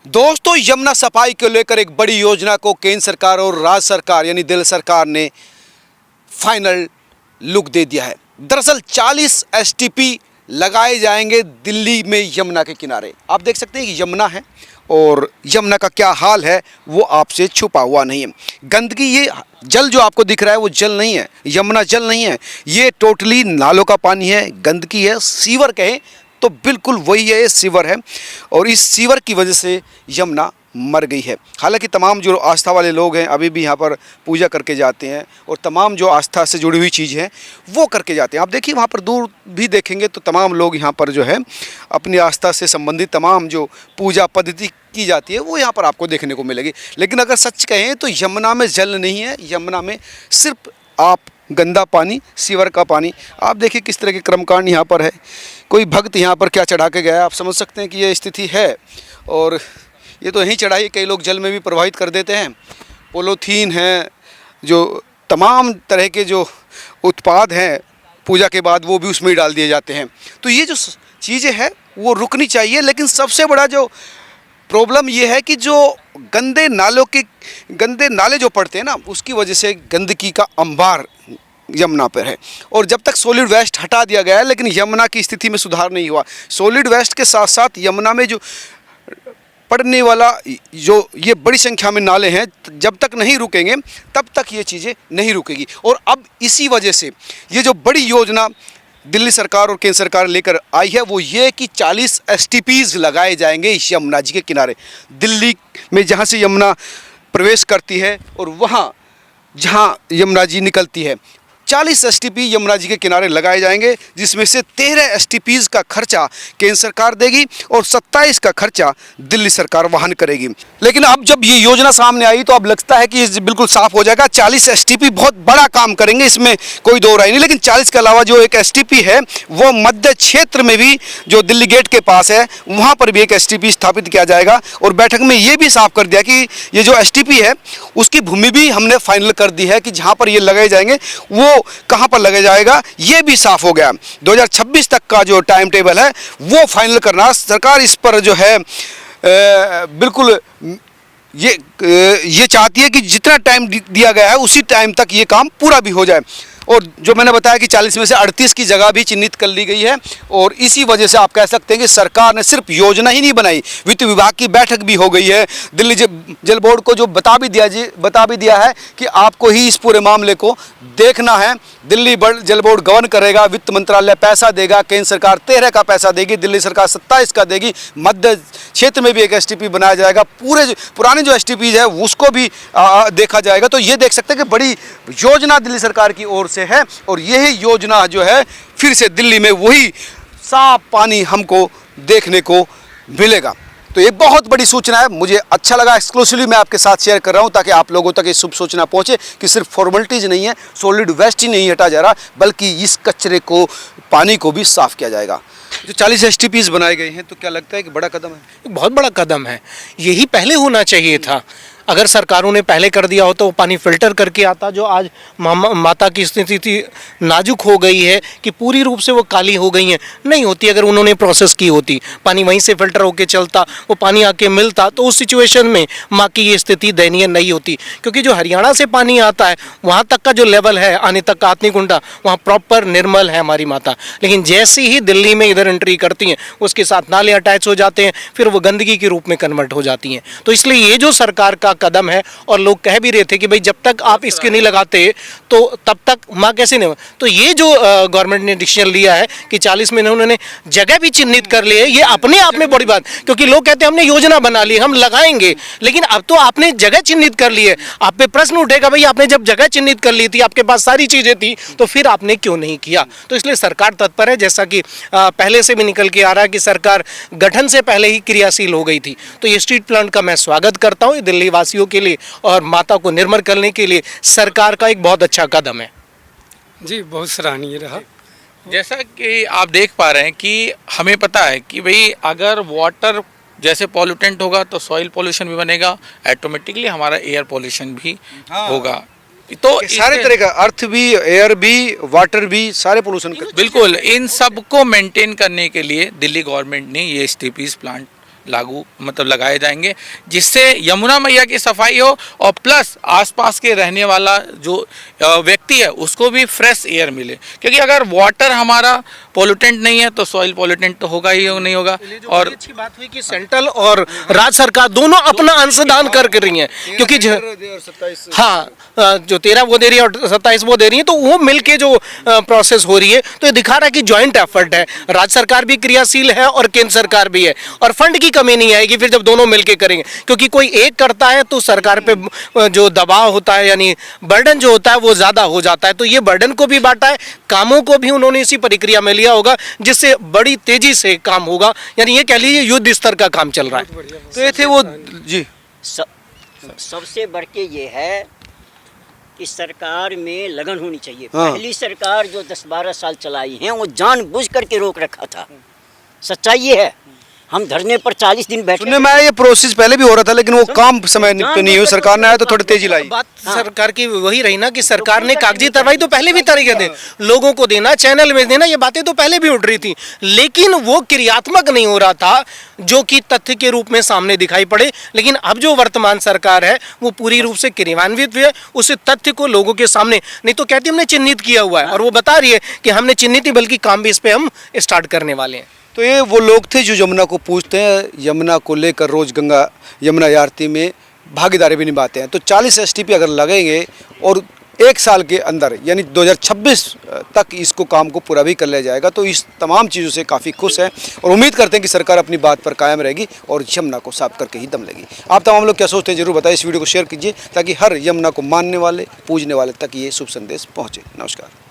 दोस्तों, यमुना सफाई को लेकर एक बड़ी योजना को केंद्र सरकार और राज्य सरकार यानी दिल्ली सरकार ने फाइनल लुक दे दिया है। दरअसल 40 एसटीपी लगाए जाएंगे दिल्ली में यमुना के किनारे। आप देख सकते हैं कि यमुना है और यमुना का क्या हाल है वो आपसे छुपा हुआ नहीं है। गंदगी, ये जल जो आपको दिख रहा है वो जल नहीं है, यमुना जल नहीं है, ये टोटली नालों का पानी है, गंदगी है, सीवर कहें तो बिल्कुल वही है, ये सीवर है और इस सीवर की वजह से यमुना मर गई है। हालांकि तमाम जो आस्था वाले लोग हैं अभी भी यहाँ पर पूजा करके जाते हैं और तमाम जो आस्था से जुड़ी हुई चीज़ें हैं वो करके जाते हैं। आप देखिए वहाँ पर दूर भी देखेंगे तो तमाम लोग यहाँ पर जो है अपनी आस्था से संबंधित तमाम जो पूजा पद्धति की जाती है वो यहाँ पर आपको देखने को मिलेगी। लेकिन अगर सच कहें तो यमुना में जल नहीं है, यमुना में सिर्फ आप गंदा पानी, सीवर का पानी। आप देखिए किस तरह के कर्मकांड यहाँ पर है। कोई भक्त यहाँ पर क्या चढ़ा के गया, आप समझ सकते हैं कि ये स्थिति है। और ये तो यहीं चढ़ाई, कई लोग जल में भी प्रवाहित कर देते हैं। पोलोथीन है, जो तमाम तरह के जो उत्पाद हैं पूजा के बाद वो भी उसमें ही डाल दिए जाते हैं। तो ये जो चीज़ें हैं वो रुकनी चाहिए। लेकिन सबसे बड़ा जो प्रॉब्लम ये है कि जो गंदे नाले जो पड़ते हैं ना, उसकी वजह से गंदगी का अंबार यमुना पर है। और जब तक सॉलिड वेस्ट हटा दिया गया है लेकिन यमुना की स्थिति में सुधार नहीं हुआ। सॉलिड वेस्ट के साथ साथ यमुना में जो पड़ने वाला जो ये बड़ी संख्या में नाले हैं, जब तक नहीं रुकेंगे तब तक ये चीज़ें नहीं रुकेगी। और अब इसी वजह से ये जो बड़ी योजना दिल्ली सरकार और केंद्र सरकार लेकर आई है वो ये कि 40 एसटीपीज़ लगाए जाएंगे यमुना जी के किनारे। दिल्ली में जहाँ से यमुना प्रवेश करती है और वहाँ जहाँ यमुना जी निकलती है, 40 एसटीपी यमुना जी के किनारे लगाए जाएंगे, जिसमें से 13 एसटीपीज़ का खर्चा केंद्र सरकार देगी और 27 का खर्चा दिल्ली सरकार वहन करेगी। लेकिन अब जब ये योजना सामने आई तो अब लगता है कि बिल्कुल साफ हो जाएगा। 40 एसटीपी बहुत बड़ा काम करेंगे, इसमें कोई दो राय नहीं। लेकिन 40 के अलावा जो एक एसटीपी है वो मध्य क्षेत्र में भी, जो दिल्ली गेट के पास है, वहाँ पर भी एक एसटीपी स्थापित किया जाएगा। और बैठक में ये भी साफ कर दिया कि ये जो एसटीपी है उसकी भूमि भी हमने फाइनल कर दी है कि जहाँ पर ये लगाए जाएंगे वो कहां पर लगे जाएगा, ये भी साफ हो गया। 2026 तक का जो टाइम टेबल है वो फाइनल करना सरकार इस पर जो है बिल्कुल ये चाहती है कि जितना टाइम दिया गया है उसी टाइम तक ये काम पूरा भी हो जाए। और जो मैंने बताया कि 40 में से 38 की जगह भी चिन्हित कर ली गई है। और इसी वजह से आप कह सकते हैं कि सरकार ने सिर्फ योजना ही नहीं बनाई, वित्त विभाग की बैठक भी हो गई है। दिल्ली जल बोर्ड को जो बता भी दिया है कि आपको ही इस पूरे मामले को देखना है। दिल्ली जल बोर्ड गवर्न करेगा, वित्त मंत्रालय पैसा देगा, केंद्र सरकार 13 का पैसा देगी, दिल्ली सरकार 27 का देगी। मध्य क्षेत्र में भी एक एसटीपी बनाया जाएगा, पुराने जो एसटीपी है उसको भी देखा जाएगा। तो ये देख सकते हैं कि बड़ी योजना दिल्ली सरकार की ओर से है और यही योजना जो है फिर से दिल्ली में वही साफ पानी हमको देखने को मिलेगा। तो ये बहुत बड़ी सूचना है, मुझे अच्छा लगा। एक्सक्लूसिवली मैं आपके साथ शेयर कर रहा हूँ ताकि आप लोगों तक ये शुभ सूचना पहुँचे कि सिर्फ फॉर्मेलिटीज़ नहीं है, सॉलिड वेस्ट ही नहीं हटा जा रहा बल्कि इस कचरे को, पानी को भी साफ़ किया जाएगा। जो 40 एसटीपीज़ बनाए गए हैं तो क्या लगता है कि बड़ा कदम है? बहुत बड़ा कदम है, यही पहले होना चाहिए था। अगर सरकारों ने पहले कर दिया हो तो वो पानी फिल्टर करके आता। जो आज माता की स्थिति नाजुक हो गई है कि पूरी रूप से वो काली हो गई हैं, नहीं होती। अगर उन्होंने प्रोसेस की होती, पानी वहीं से फिल्टर होके चलता, वो पानी आके मिलता, तो उस सिचुएशन में माँ की ये स्थिति दयनीय नहीं होती। क्योंकि जो हरियाणा से पानी आता है वहाँ तक का जो लेवल है आने तक का आत्नीकुंडा, वहाँ प्रॉपर निर्मल है हमारी माता। लेकिन जैसे ही दिल्ली में इधर एंट्री करती हैं उसके साथ नाले अटैच हो जाते हैं, फिर वो गंदगी के रूप में कन्वर्ट हो जाती हैं। तो इसलिए ये जो सरकार का कदम है, और लोग कह भी रहे थे कि भाई जब तक आप इसके नहीं लगाते तो तब तक माँ कैसे नहीं। तो ये जो गवर्नमेंट ने डिसीजन लिया है कि 40 में उन्होंने जगह भी चिन्हित कर ली है, ये अपने आप में बड़ी बात। क्योंकि लोग कहते हैं हमने योजना बना ली, हम लगाएंगे, लेकिन अब तो आपने जगह चिन्हित कर ली है। आप पे प्रश्न उठेगा भाई आपने जब जगह चिन्हित कर ली थी, आपके पास सारी चीजें थी, तो फिर आपने क्यों नहीं किया। तो इसलिए सरकार तत्पर है, जैसा कि पहले से भी निकल के आ रहा है कि सरकार गठन से पहले ही क्रियाशील हो गई थी। तो ये स्ट्रीट प्लांट का मैं स्वागत करता हूँ, दिल्ली वासियों के लिए और माता को निर्मल करने के लिए सरकार का एक बहुत अच्छा कदम है। जी, बहुत सराहनीय रहा। जैसा कि आप देख पा रहे हैं कि हमें पता है कि भाई अगर वाटर जैसे पॉल्यूटेंट होगा तो सॉइल पॉल्यूशन भी बनेगा, ऑटोमेटिकली हमारा एयर पॉल्यूशन भी होगा। तो सारे तरह का अर्थ भी, एयर भी, वाटर भी, सारे पोल्यूशन बिल्कुल इन सब को मेंटेन करने के लिए दिल्ली गवर्नमेंट ने ये एसटीपीज़ प्लांट लागू मतलब लगाए जाएंगे, जिससे यमुना मैया की सफाई हो और प्लस आसपास के रहने वाला जो व्यक्ति है उसको भी फ्रेश एयर मिले। क्योंकि अगर वाटर हमारा पोल्यूटेंट नहीं है तो सॉइल पोल्यूटेंट तो होगा ही नहीं होगा। और अच्छी बात हुई कि सेंट्रल और राज्य सरकार दोनों अपना अंशदान कर रही हैं, क्योंकि हाँ जो 13 वो दे रही है और 27 वो दे रही है, तो वो मिलके जो प्रोसेस हो रही है, तो ये दिखा रहा है कि जॉइंट एफर्ट है, राज्य सरकार भी क्रियाशील है और केंद्र सरकार भी है, और फंड की कमी नहीं आएगी फिर जब दोनों मिलके करेंगे। क्योंकि कोई एक करता है तो सरकार पे जो दबाव होता है यानी बर्डन जो होता है वो ज्यादा हो जाता है, तो ये बर्डन को भी बांटा है, कामों को भी उन्होंने इसी प्रक्रिया में लिया होगा, जिससे बड़ी तेजी से काम होगा, यानी ये कह लीजिए युद्ध स्तर का काम चल रहा है। तो ये थे वो जी सबसे बढ़ के ये है कि सरकार में लगन होनी चाहिए। हाँ। पहली सरकार जो 10-12 साल चलाई है वो जानबूझ करके रोक रखा था, सच्चाई ये है। हम धरने पर 40 दिन बैठे। सुनने में आया ये प्रोसेस पहले भी हो रहा था, लेकिन वो काम समय पे नहीं हुई, सरकार ने आया तो थोड़ी तेजी लाई। बात सरकार की वही रही ना कि सरकार ने कागजी कार्रवाई तो पहले भी तरीके थे, लोगों को देना, चैनल में देना, ये बातें तो पहले भी उठ रही थी, लेकिन वो क्रियात्मक नहीं हो रहा था, जो कि तथ्य के रूप में सामने दिखाई पड़े। लेकिन अब जो वर्तमान सरकार है वो पूरी रूप से क्रियान्वित हुई है, उस तथ्य को लोगों के सामने, नहीं तो कहती हमने चिन्हित किया हुआ है, और वो बता रही है कि हमने चिन्हित ही बल्कि काम भी इस पे हम स्टार्ट करने वाले हैं। तो ये वो लोग थे जो यमुना को पूछते हैं, यमुना को लेकर रोज गंगा यमुना आरती में भागीदारी भी निभाते हैं। तो 40 एसटीपी अगर लगेंगे और 1 साल के अंदर यानी 2026 तक इसको काम को पूरा भी कर लिया जाएगा, तो इस तमाम चीज़ों से काफ़ी खुश हैं और उम्मीद करते हैं कि सरकार अपनी बात पर कायम रहेगी और यमुना को साफ करके ही दम लेगी। आप तमाम लोग क्या सोचते हैं जरूर बताइए, इस वीडियो को शेयर कीजिए ताकि हर यमुना को मानने वाले, पूजने वाले तक ये शुभ संदेश पहुँचे। नमस्कार।